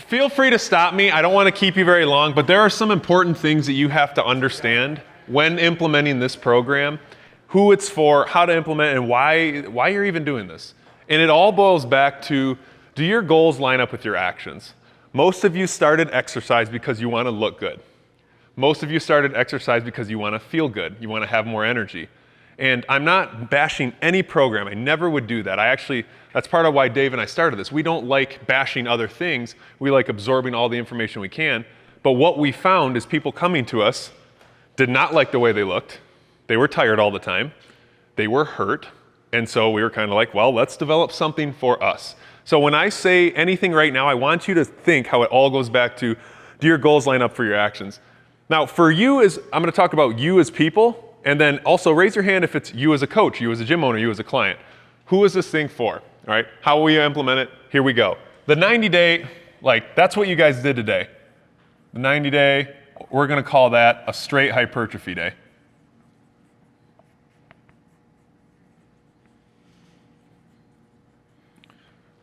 Feel free to stop me. I don't want to keep you very long, but there are some important things that you have to understand when implementing this program, who it's for, how to implement, and why you're even doing this. And it all boils back to, do your goals line up with your actions? Most of you started exercise because you want to look good. Most of you started exercise because you want to feel good. You want to have more energy. And I'm not bashing any program. I never would do that. That's part of why Dave and I started this. We don't like bashing other things. We like absorbing all the information we can. But what we found is people coming to us did not like the way they looked. They were tired all the time. They were hurt. And so we were kind of like, well, let's develop something for us. So when I say anything right now, I want you to think how it all goes back to, do your goals line up for your actions? Now, for you, I'm going to talk about you as people. And then also raise your hand if it's you as a coach, you as a gym owner, you as a client. Who is this thing for? All right, how will you implement it? Here we go. The 90-day, that's what you guys did today. The 90-day, we're gonna call that a straight hypertrophy day.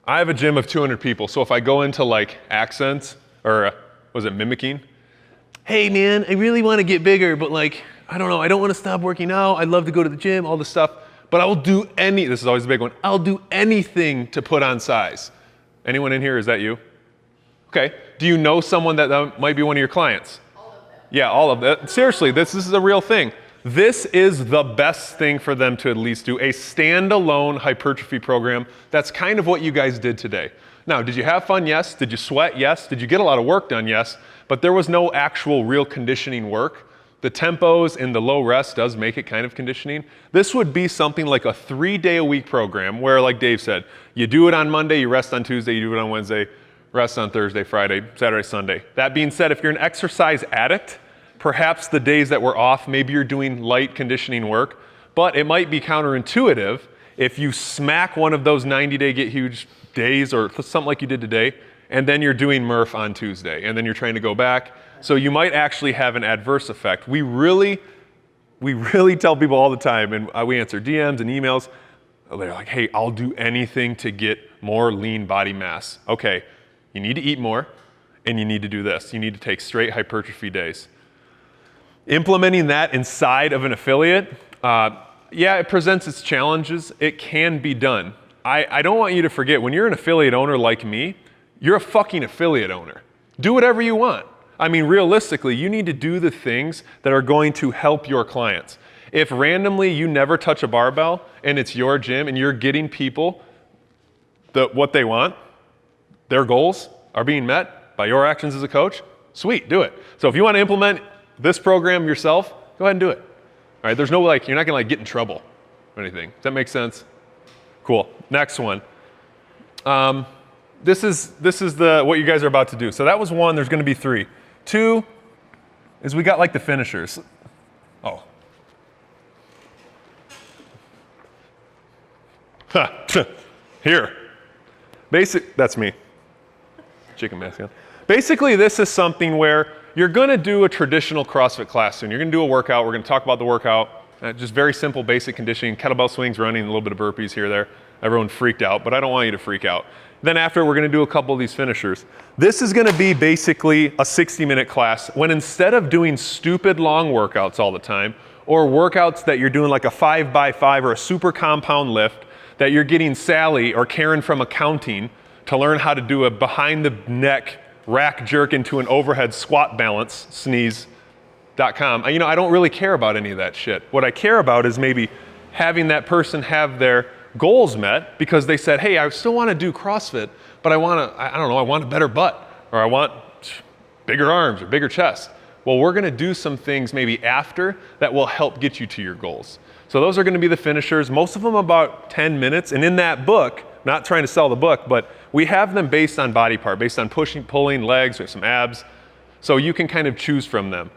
I have a gym of 200 people, so if I go into accents, or was it mimicking? Hey man, I really wanna get bigger, but I don't know, I don't want to stop working out. I'd love to go to the gym, all this stuff, but I will do this is always a big one, I'll do anything to put on size. Anyone in here, is that you? Okay, do you know someone that might be one of your clients? All of them. Yeah, all of them. Seriously, this is a real thing. This is the best thing for them to at least do, a standalone hypertrophy program. That's kind of what you guys did today. Now, did you have fun? Yes. Did you sweat? Yes. Did you get a lot of work done? Yes. But there was no actual real conditioning work. The tempos and the low rest does make it kind of conditioning. This would be something like a 3-day-a-week program where, like Dave said, you do it on Monday, you rest on Tuesday, you do it on Wednesday, rest on Thursday, Friday, Saturday, Sunday. That being said, if you're an exercise addict, perhaps the days that we're off, maybe you're doing light conditioning work, but it might be counterintuitive if you smack one of those 90-day get huge days or something like you did today, and then you're doing Murph on Tuesday, and then you're trying to go back. So you might actually have an adverse effect. We really tell people all the time, and we answer DMs and emails, they're like, hey, I'll do anything to get more lean body mass. Okay, you need to eat more, and you need to do this. You need to take straight hypertrophy days. Implementing that inside of an affiliate, yeah, it presents its challenges. It can be done. I don't want you to forget, when you're an affiliate owner like me, you're a fucking affiliate owner. Do whatever you want. I mean, realistically, you need to do the things that are going to help your clients. If randomly you never touch a barbell and it's your gym and you're getting people what they want, their goals are being met by your actions as a coach, sweet, do it. So if you want to implement this program yourself, go ahead and do it. All right, there's no you're not gonna get in trouble or anything. Does that make sense? Cool, next one. This is what you guys are about to do. So that was 1, there's gonna be 3. 2 is we got the finishers. Oh. Here. That's me. Chicken mask on. Basically, this is something where you're gonna do a traditional CrossFit class soon. You're gonna do a workout. We're gonna talk about the workout. Just very simple, basic conditioning, kettlebell swings, running, a little bit of burpees here, there. Everyone freaked out, but I don't want you to freak out. Then after, we're gonna do a couple of these finishers. This is gonna be basically a 60-minute class when instead of doing stupid long workouts all the time, or workouts that you're doing like a 5x5 or a super compound lift, that you're getting Sally or Karen from accounting to learn how to do a behind the neck rack jerk into an overhead squat balance, sneeze.com. I don't really care about any of that shit. What I care about is maybe having that person have their goals met because they said, hey, I still want to do CrossFit, but I want a better butt, or I want bigger arms or bigger chest. Well, we're gonna do some things maybe after that will help get you to your goals. So those are gonna be the finishers, most of them about 10 minutes. And in that book, not trying to sell the book, but we have them based on body part, based on pushing, pulling, legs, we have some abs. So you can kind of choose from them.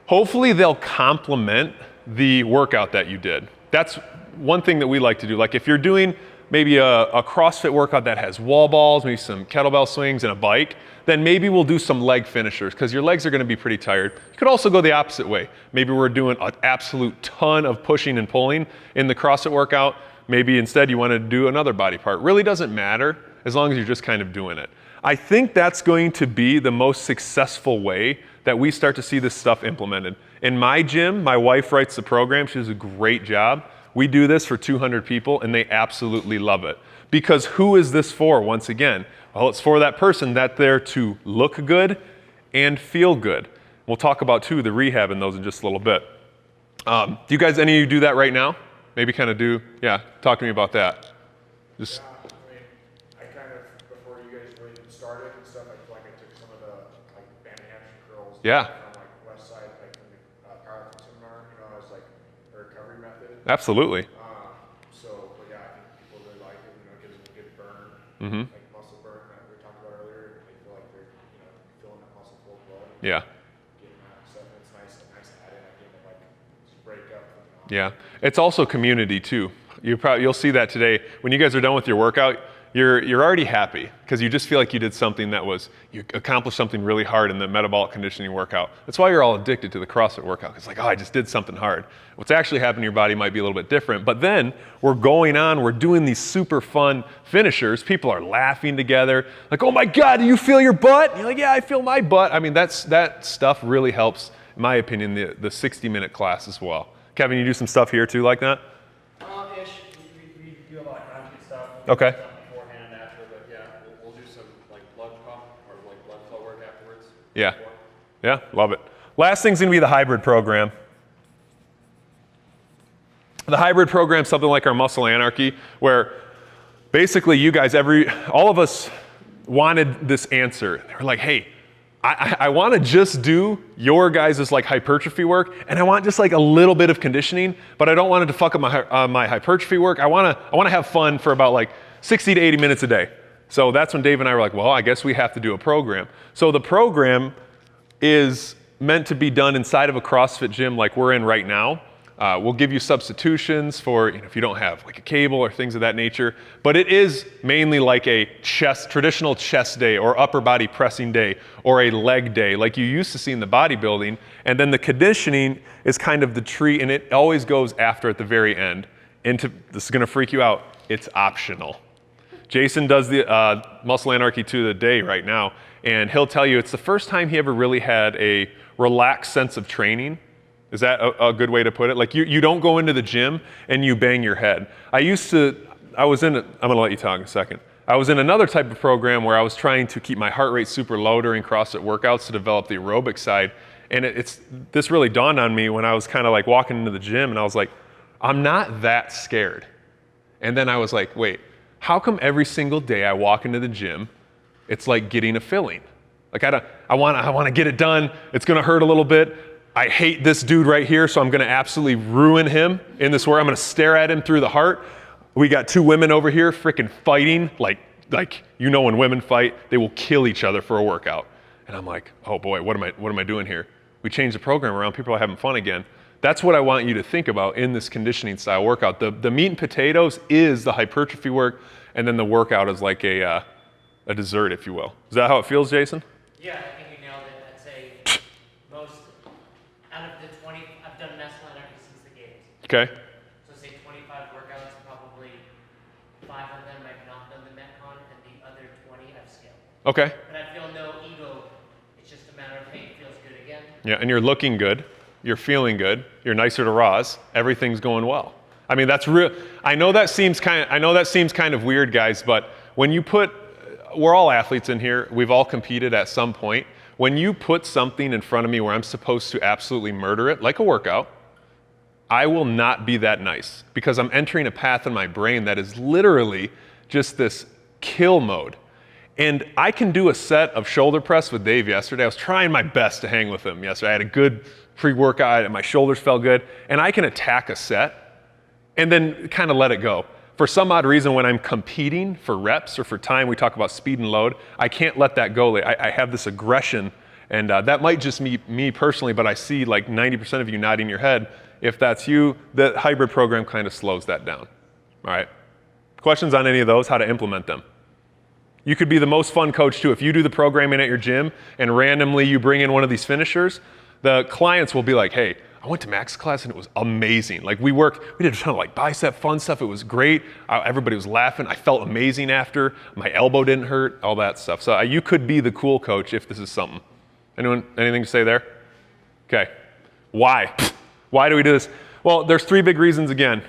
Hopefully they'll complement the workout that you did. That's one thing that we like to do. Like if you're doing maybe a CrossFit workout that has wall balls, maybe some kettlebell swings and a bike, then maybe we'll do some leg finishers because your legs are gonna be pretty tired. You could also go the opposite way. Maybe we're doing an absolute ton of pushing and pulling in the CrossFit workout. Maybe instead you wanna do another body part. Really doesn't matter as long as you're just kind of doing it. I think that's going to be the most successful way that we start to see this stuff implemented. In my gym, my wife writes the program. She does a great job. We do this for 200 people, and they absolutely love it. Because who is this for, once again? Well, it's for that person that's there to look good and feel good. We'll talk about, too, the rehab in those in just a little bit. Do you guys, any of you do that right now? Maybe kind of do? Yeah, talk to me about that. Just. I kind of, before you guys really started and stuff, I feel like I took some of the band hamstring curls Yeah. from West Side, from the Thundrbro Seminar, as a recovery method. Absolutely. But yeah, I think people really like it. It gives them a good burn, like muscle burn that we talked about earlier. They feel like they're, filling that muscle full of blood. Yeah. Getting that stuff, and it's nice to add in. I think just break up. Yeah. It's also community too. You'll see that today. When you guys are done with your workout, you're already happy because you just feel like you did something you accomplished something really hard in the metabolic conditioning workout. That's why you're all addicted to the CrossFit workout. It's like, oh, I just did something hard. What's actually happening to your body might be a little bit different. But then we're doing these super fun finishers. People are laughing together. Like, oh my God, do you feel your butt? And you're like, yeah, I feel my butt. I mean, that stuff really helps, in my opinion, the 60-minute class as well. Kevin, you do some stuff here too like that? Ish. We do a lot of concrete stuff. Okay. Beforehand and after, but yeah, we'll do some blood pump or blood flow work afterwards. Yeah. Yeah, love it. Last thing's gonna be the hybrid program. The hybrid program is something like our Muscle Anarchy, where basically you guys, all of us wanted this answer. They were like, hey, I want to just do your guys' hypertrophy work, and I want just a little bit of conditioning, but I don't want it to fuck up my hypertrophy work. I want to have fun for about 60 to 80 minutes a day. So that's when Dave and I were like, well, I guess we have to do a program. So the program is meant to be done inside of a CrossFit gym like we're in right now. We'll give you substitutions for if you don't have a cable or things of that nature, but it is mainly like a traditional chest day or upper body pressing day or a leg day like you used to see in the bodybuilding. And then the conditioning is kind of the treat, and it always goes after at the very end. This is gonna freak you out, it's optional. Jason does the Muscle Anarchy 2 of the day right now, and he'll tell you it's the first time he ever really had a relaxed sense of training. Is that a good way to put it? You don't go into the gym and you bang your head. I'm gonna let you talk in a second. I was in another type of program where I was trying to keep my heart rate super low during CrossFit workouts to develop the aerobic side. And this really dawned on me when I was kind of walking into the gym, and I was like, I'm not that scared. And then I was like, wait, how come every single day I walk into the gym, it's like getting a filling? I want to get it done. It's gonna hurt a little bit. I hate this dude right here, so I'm gonna absolutely ruin him in this work. I'm gonna stare at him through the heart. We got two women over here freaking fighting, like when women fight, they will kill each other for a workout. And I'm like, oh boy, what am I doing here? We changed the program around, people are having fun again. That's what I want you to think about in this conditioning style workout. The meat and potatoes is the hypertrophy work, and then the workout is like a dessert, if you will. Is that how it feels, Jason? Yeah, I think you nailed it. I'd say most out of the 20, I've done Muscle Anarchy since the games. Okay. So say 25 workouts, probably 5 of them I've not done the Metcon, and the other 20 I've skipped. Okay. But I feel no ego. It's just a matter of, hey, it feels good again. Yeah, and you're looking good. You're feeling good. You're nicer to Roz. Everything's going well. I mean, that's real. I know that seems kind of weird, guys, but when you we're all athletes in here. We've all competed at some point. When you put something in front of me where I'm supposed to absolutely murder it, like a workout, I will not be that nice because I'm entering a path in my brain that is literally just this kill mode. And I can do a set of shoulder press with Dave yesterday. I was trying my best to hang with him yesterday. I had a good pre-workout and my shoulders felt good. And I can attack a set and then kind of let it go. For some odd reason, when I'm competing for reps or for time, we talk about speed and load, I can't let that go. I have this aggression, and that might just be me personally, but I see 90% of you nodding your head. If that's you, the hybrid program kind of slows that down. All right? Questions on any of those, how to implement them? You could be the most fun coach too. If you do the programming at your gym and randomly you bring in one of these finishers, the clients will be like, hey, I went to Max class and it was amazing. Like we did a ton of like bicep fun stuff. It was great. Everybody was laughing. I felt amazing after. My elbow didn't hurt, all that stuff. So you could be the cool coach if this is something. Anyone, anything to say there? Okay. Why? Why do we do this? Well, there's 3 big reasons again.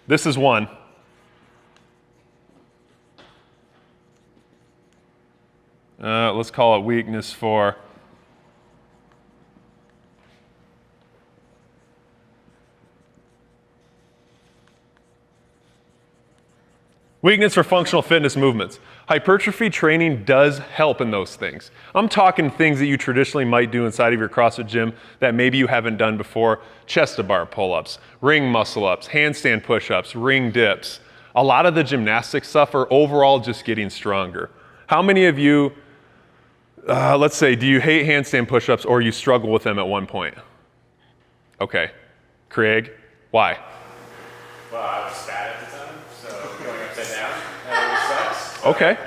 This is one. Let's call it weakness 4. Weakness for functional fitness movements. Hypertrophy training does help in those things. I'm talking things that you traditionally might do inside of your CrossFit gym that maybe you haven't done before. Chest-to-bar pull-ups, ring muscle-ups, handstand push-ups, ring dips. A lot of the gymnastic stuff are overall just getting stronger. How many of you, let's say, do you hate handstand push-ups or you struggle with them at one point? Okay. Craig, why? Well, I was fat at the time, so going upside down, that always sucks. Okay.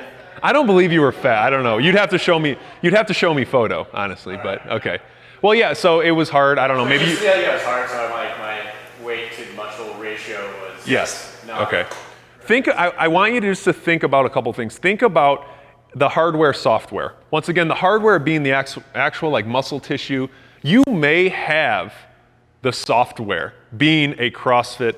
I don't believe you were fat. I don't know. You'd have to show me photo, honestly, but okay. Well, yeah, so it was hard. I don't know. Maybe Yeah, it was hard, so my weight to muscle ratio was Yes. not Okay. I want you just to think about a couple things. Think about the hardware, software. Once again, the hardware being the actual like muscle tissue. You may have the software being a CrossFit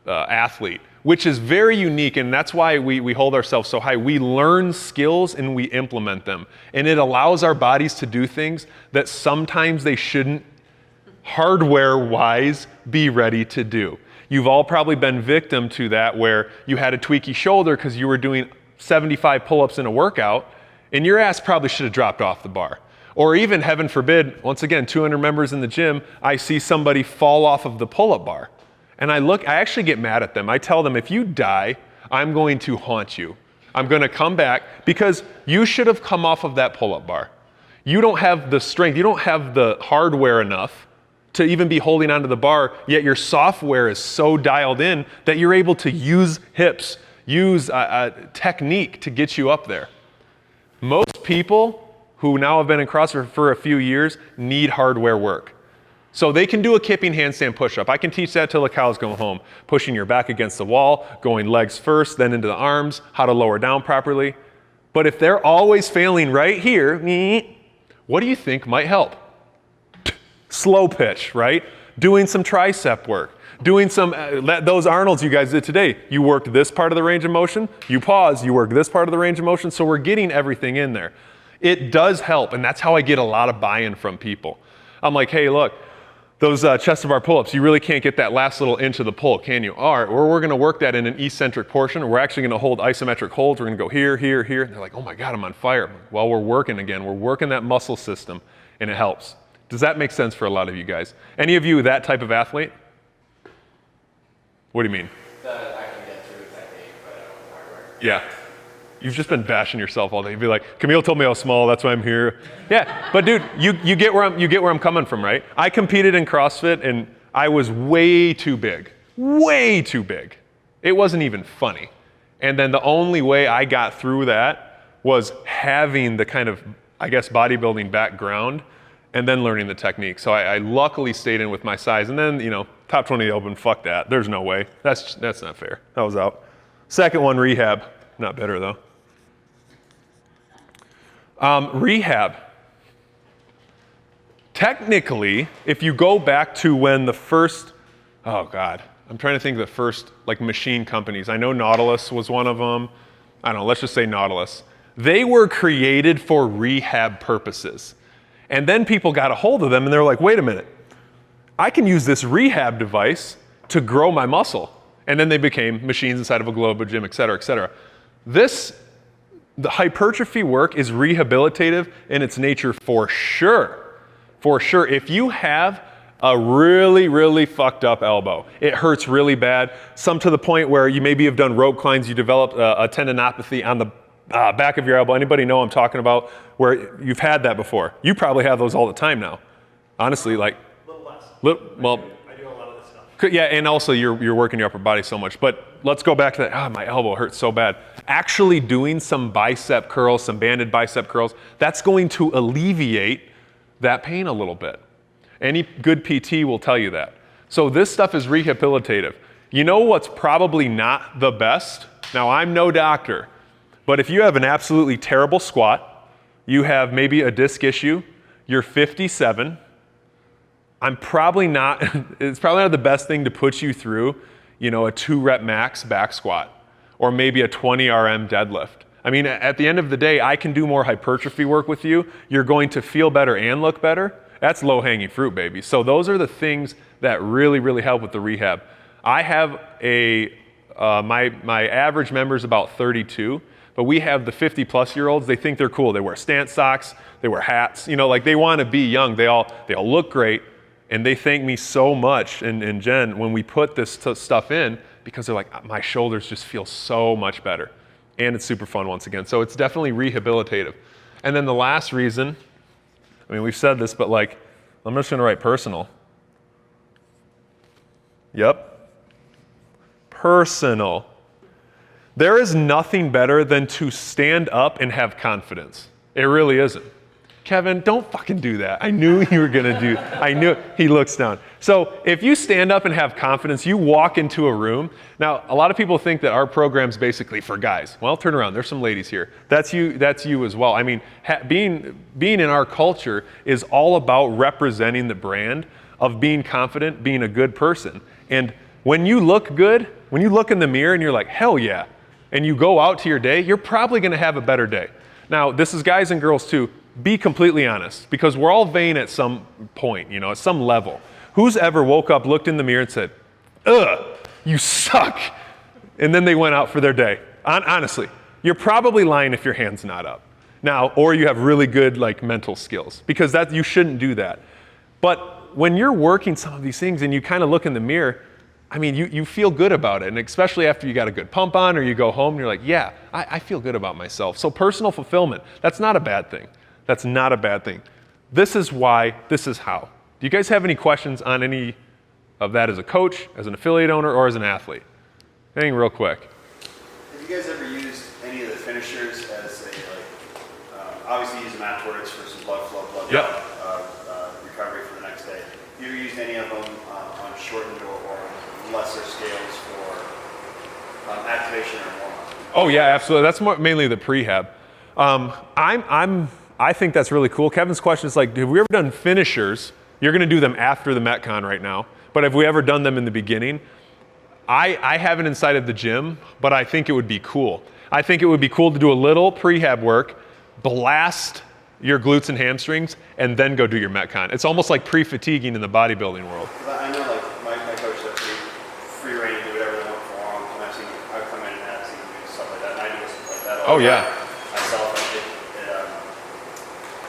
athlete, which is very unique, and that's why we hold ourselves so high. We learn skills and we implement them, and it allows our bodies to do things that sometimes they shouldn't, hardware-wise, be ready to do. You've all probably been victim to that where you had a tweaky shoulder because you were doing 75 pull-ups in a workout, and your ass probably should have dropped off the bar. Or even, heaven forbid, once again, 200 members in the gym, I see somebody fall off of the pull-up bar. And I actually get mad at them. I tell them, if you die, I'm going to haunt you. I'm going to come back because you should have come off of that pull-up bar. You don't have the strength, you don't have the hardware enough to even be holding onto the bar, yet your software is so dialed in that you're able to use hips, use technique to get you up there. Most people who now have been in CrossFit for a few years need hardware work. So they can do a kipping handstand push-up. I can teach that till the cows go home. Pushing your back against the wall, going legs first, then into the arms, how to lower down properly. But if they're always failing right here, what do you think might help? Slow pitch, right? Doing some tricep work. Doing some, those Arnolds you guys did today. You worked this part of the range of motion, you pause, you work this part of the range of motion, so we're getting everything in there. It does help, and that's how I get a lot of buy-in from people. I'm like, hey, look, those chest-to-bar pull-ups, you really can't get that last little inch of the pull, can you? All right, we're going to work that in an eccentric portion. We're actually going to hold isometric holds. We're going to go here, here, here. And they're like, oh my God, I'm on fire. Well, we're working again. We're working that muscle system, and it helps. Does that make sense for a lot of you guys? Any of you that type of athlete? What do you mean? That I can get through technique, but I don't have hardware. Yeah. You've just been bashing yourself all day. You'd be like, Camille told me I was small, that's why I'm here. Yeah, but dude, you get where I'm coming from, right? I competed in CrossFit and I was way too big. Way too big. It wasn't even funny. And then the only way I got through that was having the kind of, I guess, bodybuilding background and then learning the technique. So I luckily stayed in with my size. And then, top 20 open, fuck that. There's no way. That's not fair. That was out. Second one, rehab. Not better though. Rehab. Technically, if you go back to when the first, oh God, I'm trying to think of the first like machine companies. I know Nautilus was one of them. I don't know, let's just say Nautilus. They were created for rehab purposes. And then people got a hold of them and they're like, wait a minute, I can use this rehab device to grow my muscle. And then they became machines inside of a Globo gym, et cetera, et cetera. The hypertrophy work is rehabilitative in its nature for sure. For sure. If you have a really, really fucked up elbow, it hurts really bad, some to the point where you maybe have done rope climbs, you developed a tendinopathy on the back of your elbow. Anybody know I'm talking about where you've had that before? You probably have those all the time now. Honestly, like. A little less. Well. I do a lot of this stuff. Yeah, and also you're working your upper body so much. But let's go back to that. My elbow hurts so bad. Actually doing some bicep curls, some banded bicep curls, that's going to alleviate that pain a little bit. Any good PT will tell you that. So this stuff is rehabilitative. You know what's probably not the best? Now, I'm no doctor, but if you have an absolutely terrible squat, you have maybe a disc issue, you're 57, it's probably not the best thing to put you through, a 2-rep max back squat, or maybe a 20 RM deadlift. I mean, at the end of the day, I can do more hypertrophy work with you. You're going to feel better and look better. That's low-hanging fruit, baby. So those are the things that really, really help with the rehab. I have my average member is about 32, but we have the 50-plus-year-olds. They think they're cool. They wear stance socks. They wear hats. They want to be young. They all look great, and they thank me so much. And Jen, when we put this stuff in, because they're like, my shoulders just feel so much better. And it's super fun once again. So it's definitely rehabilitative. And then the last reason, we've said this, but I'm just gonna write personal. Yep. Personal. There is nothing better than to stand up and have confidence. It really isn't. Kevin, don't fucking do that. I knew you were gonna do, I knew, he looks down. So if you stand up and have confidence, you walk into a room. Now, a lot of people think that our program's basically for guys. Well, turn around, there's some ladies here. That's you as well. Being in our culture is all about representing the brand of being confident, being a good person. And when you look good, when you look in the mirror and you're like, hell yeah, and you go out to your day, you're probably gonna have a better day. Now, this is guys and girls too. Be completely honest, because we're all vain at some point, at some level. Who's ever woke up, looked in the mirror and said, ugh, you suck, and then they went out for their day? Honestly, you're probably lying if your hand's not up. Now, or you have really good mental skills, because you shouldn't do that. But when you're working some of these things and you kind of look in the mirror, you feel good about it, and especially after you got a good pump on or you go home and you're like, yeah, I feel good about myself. So personal fulfillment, that's not a bad thing. That's not a bad thing. This is why, this is how. Do you guys have any questions on any of that as a coach, as an affiliate owner, or as an athlete? Anything real quick? Have you guys ever used any of the finishers as obviously use them afterwards for some blood flow, recovery for the next day? Have you ever used any of them on shortened or lesser scales for activation or warm-up? Oh yeah, absolutely. That's mainly the prehab. I think that's really cool. Kevin's question is have we ever done finishers? You're gonna do them after the Metcon right now, but have we ever done them in the beginning? I haven't inside of the gym, but I think it would be cool. I think it would be cool to do a little prehab work, blast your glutes and hamstrings, and then go do your Metcon. It's almost like pre-fatiguing in the bodybuilding world. I know my coach is free reign to do whatever they want for long, and I've come in and I've seen them do stuff like that, and I do stuff like that. Oh yeah. Myself,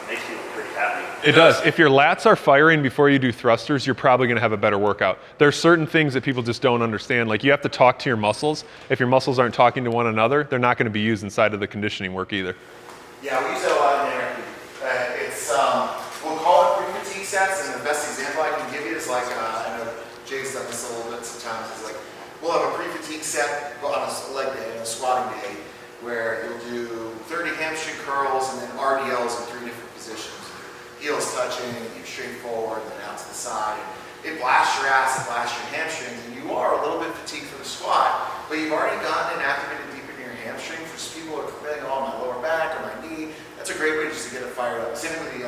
it makes me pretty happy. It does. If your lats are firing before you do thrusters, you're probably going to have a better workout. There's certain things that people just don't understand. You have to talk to your muscles. If your muscles aren't talking to one another, they're not going to be used inside of the conditioning work either. Yeah, we use that a lot in there. We'll call it pre-fatigue sets, and the best example I can give you is I know Jay's done this a little bit sometimes, is we'll have a pre-fatigue set on a leg day, on a squatting day, where you'll do 30 hamstring curls and then RDLs in 3 different positions. Heels touching, you straight forward, and then out to the side. It blasts your ass, it blasts your hamstrings, and you are a little bit fatigued for the squat, but you've already gotten and activated deep in your hamstring. For some people who are complaining, my lower back or my knee, that's a great way just to get it fired up. Same with the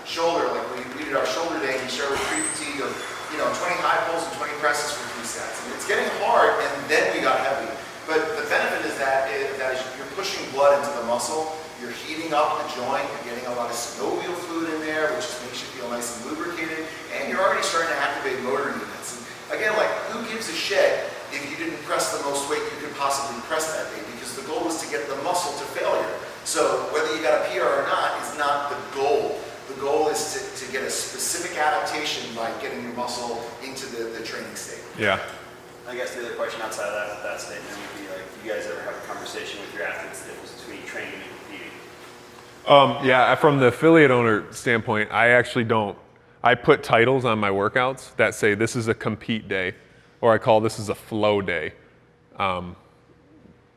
shoulder, we did our shoulder day, and we started with pre-fatigue of 20 high pulls and 20 presses for 3 sets. And it's getting hard, and then we got heavy. But the benefit is that you're pushing blood into the muscle, you're heating up the joint, you're getting a lot of synovial fluid in there, which just makes you feel nice and lubricated, and you're already starting to activate motor units. And again, who gives a shit if you didn't press the most weight you could possibly press that day? Because the goal is to get the muscle to failure. So whether you got a PR or not is not the goal. The goal is to get a specific adaptation by getting your muscle into the training state. Yeah. I guess the other question outside of that statement would be do you guys ever have a conversation with your athletes the difference between training and competing? Yeah, from the affiliate owner standpoint, I actually don't. I put titles on my workouts that say this is a compete day, or I call this is a flow day.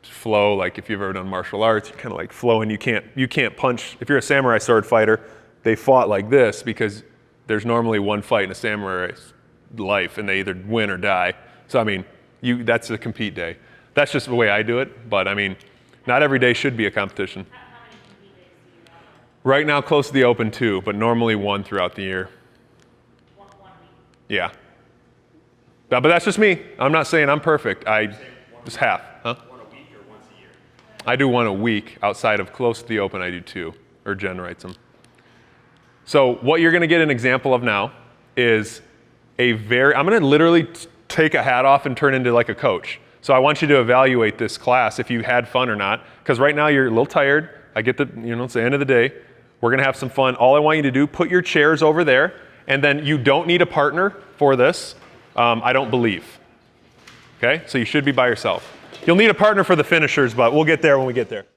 Flow, if you've ever done martial arts, you kind of flow, and you can't punch. If you're a samurai sword fighter, they fought like this because there's normally one fight in a samurai's life, and they either win or die. So I mean, that's a compete day. That's just the way I do it, but I mean, not every day should be a competition. How many compete days do you have? Right now, close to the open 2, but normally 1 throughout the year. One week. Yeah. But that's just me. I'm not saying I'm perfect. Just half, huh? One a week or once a year? I do 1 a week. Outside of close to the open, I do 2, or Jen writes them. So what you're gonna get an example of now is I'm gonna literally take a hat off and turn into like a coach. So I want you to evaluate this class if you had fun or not, because right now you're a little tired. I get it's the end of the day. We're gonna have some fun. All I want you to do, put your chairs over there, and then you don't need a partner for this, I don't believe. Okay, so you should be by yourself. You'll need a partner for the finishers, but we'll get there when we get there.